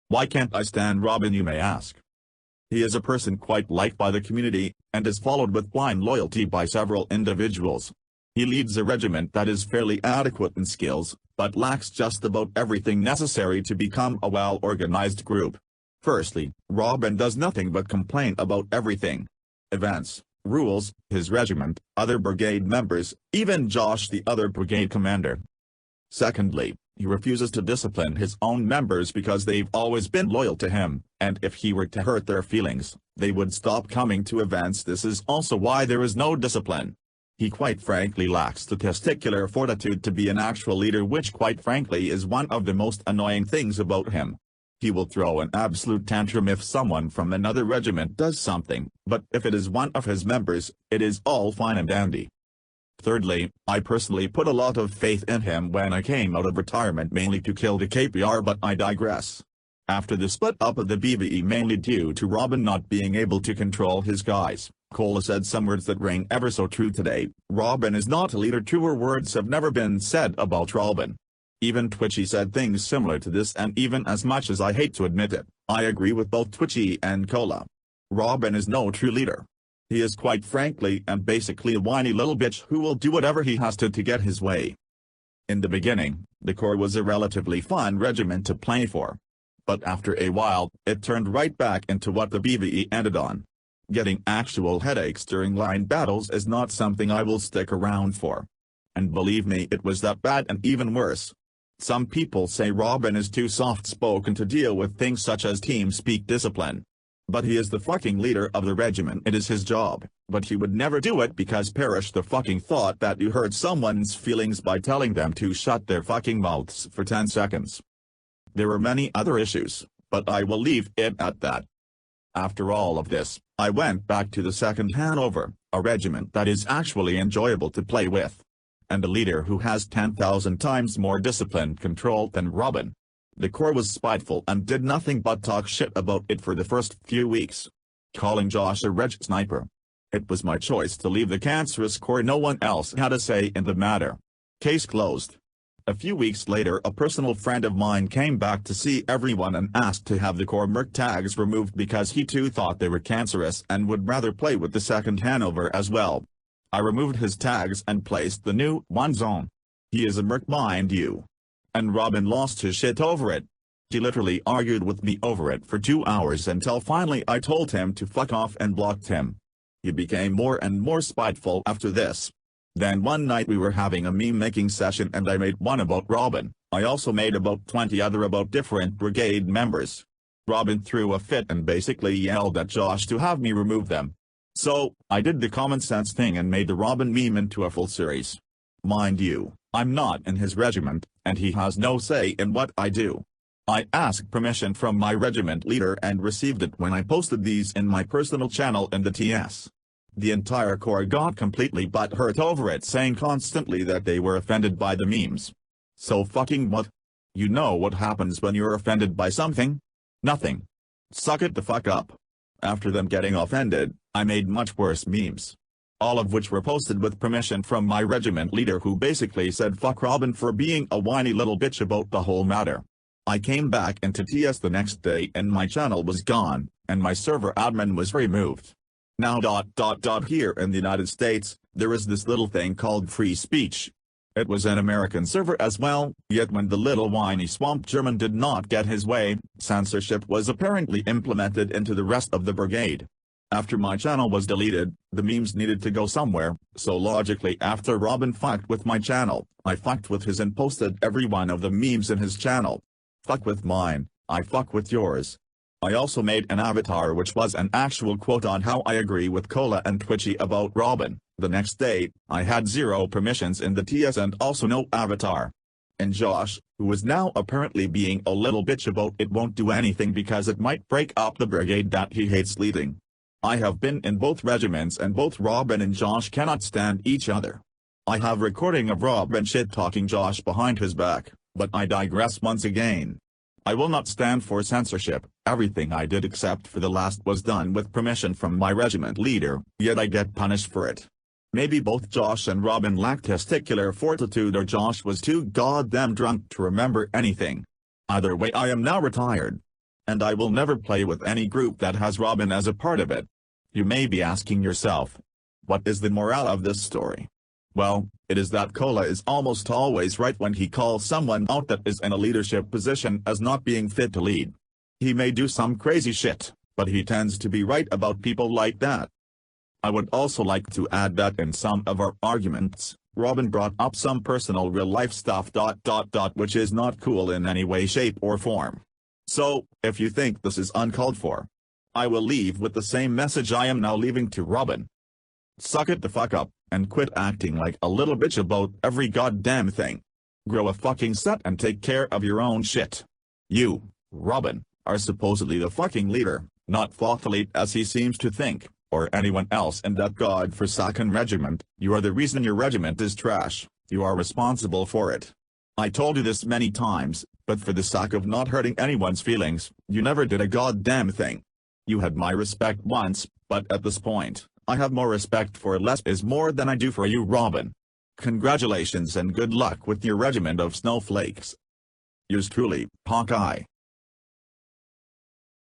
Why can't I stand Robbin, you may ask? He is a person quite liked by the community, and is followed with blind loyalty by several individuals. He leads a regiment that is fairly adequate in skills, but lacks just about everything necessary to become a well-organized group. Firstly, Robbin does nothing but complain about everything. Events, rules, his regiment, other brigade members, even Josh the other brigade commander. Secondly, he refuses to discipline his own members because they've always been loyal to him, and if he were to hurt their feelings, they would stop coming to events. This is also why there is no discipline. He quite frankly lacks the testicular fortitude to be an actual leader, which quite frankly is one of the most annoying things about him. He will throw an absolute tantrum if someone from another regiment does something, but if it is one of his members, it is all fine and dandy. Thirdly, I personally put a lot of faith in him when I came out of retirement, mainly to kill the KPR, but I digress. After the split up of the BVE, mainly due to Robbin not being able to control his guys, Cola said some words that ring ever so true today: Robbin is not a leader. Truer words have never been said about Robbin. Even Twitchy said things similar to this, and even as much as I hate to admit it, I agree with both Twitchy and Cola. Robbin is no true leader. He is quite frankly and basically a whiny little bitch who will do whatever he has to get his way. In the beginning, the Corps was a relatively fun regiment to play for. But after a while, it turned right back into what the BVE ended on. Getting actual headaches during line battles is not something I will stick around for. And believe me, it was that bad and even worse. Some people say Robbin is too soft-spoken to deal with things such as team speak discipline. But he is the fucking leader of the regiment. It is his job, but he would never do it because perish the fucking thought that you hurt someone's feelings by telling them to shut their fucking mouths for 10 seconds. There are many other issues, but I will leave it at that. After all of this, I went back to the 2nd Hanover, a regiment that is actually enjoyable to play with. And a leader who has 10,000 times more discipline control than Robbin. The Corps was spiteful and did nothing but talk shit about it for the first few weeks. Calling Josh a reg sniper. It was my choice to leave the cancerous Corps. No one else had a say in the matter. Case closed. A few weeks later, a personal friend of mine came back to see everyone and asked to have the Corps merc tags removed because he too thought they were cancerous and would rather play with the 2nd Hanover as well. I removed his tags and placed the new ones on. He is a merc, mind you. And Robbin lost his shit over it. He literally argued with me over it for 2 hours until finally I told him to fuck off and blocked him. He became more and more spiteful after this. Then one night we were having a meme-making session and I made one about Robbin. I also made about 20 other about different brigade members. Robbin threw a fit and basically yelled at Josh to have me remove them. So, I did the common sense thing and made the Robbin meme into a full series. Mind you, I'm not in his regiment, and he has no say in what I do. I asked permission from my regiment leader and received it when I posted these in my personal channel in the TS. The entire Corps got completely butthurt over it, saying constantly that they were offended by the memes. So fucking what? You know what happens when you're offended by something? Nothing. Suck it the fuck up. After them getting offended, I made much worse memes. All of which were posted with permission from my regiment leader, who basically said fuck Robbin for being a whiny little bitch about the whole matter. I came back into TS the next day and my channel was gone, and my server admin was removed. Now here in the United States, there is this little thing called free speech. It was an American server as well, yet when the little whiny swamp German did not get his way, censorship was apparently implemented into the rest of the brigade. After my channel was deleted, the memes needed to go somewhere, so logically after Robbin fucked with my channel, I fucked with his and posted every one of the memes in his channel. Fuck with mine, I fuck with yours. I also made an avatar which was an actual quote on how I agree with Cola and Twitchy about Robbin. The next day, I had 0 permissions in the TS and also no avatar. And Josh, who is now apparently being a little bitch about it, won't do anything because it might break up the brigade that he hates leading. I have been in both regiments and both Robbin and Josh cannot stand each other. I have recording of Robbin shit-talking Josh behind his back, but I digress once again. I will not stand for censorship. Everything I did except for the last was done with permission from my regiment leader, yet I get punished for it. Maybe both Josh and Robbin lacked testicular fortitude or Josh was too goddamn drunk to remember anything. Either way, I am now retired. And I will never play with any group that has Robbin as a part of it. You may be asking yourself, what is the morale of this story? Well, it is that Cola is almost always right when he calls someone out that is in a leadership position as not being fit to lead. He may do some crazy shit, but he tends to be right about people like that. I would also like to add that in some of our arguments, Robbin brought up some personal real-life stuff ... which is not cool in any way, shape or form. So, if you think this is uncalled for, I will leave with the same message I am now leaving to Robbin. Suck it the fuck up, and quit acting like a little bitch about every goddamn thing. Grow a fucking set and take care of your own shit. You, Robbin, are supposedly the fucking leader, not Fothelite as he seems to think, or anyone else in that godforsaken regiment. You are the reason your regiment is trash. You are responsible for it. I told you this many times, but for the sake of not hurting anyone's feelings, you never did a goddamn thing. You had my respect once, but at this point, I have more respect for less is more than I do for you, Robbin. Congratulations and good luck with your regiment of snowflakes. Yours truly, Hawkeye.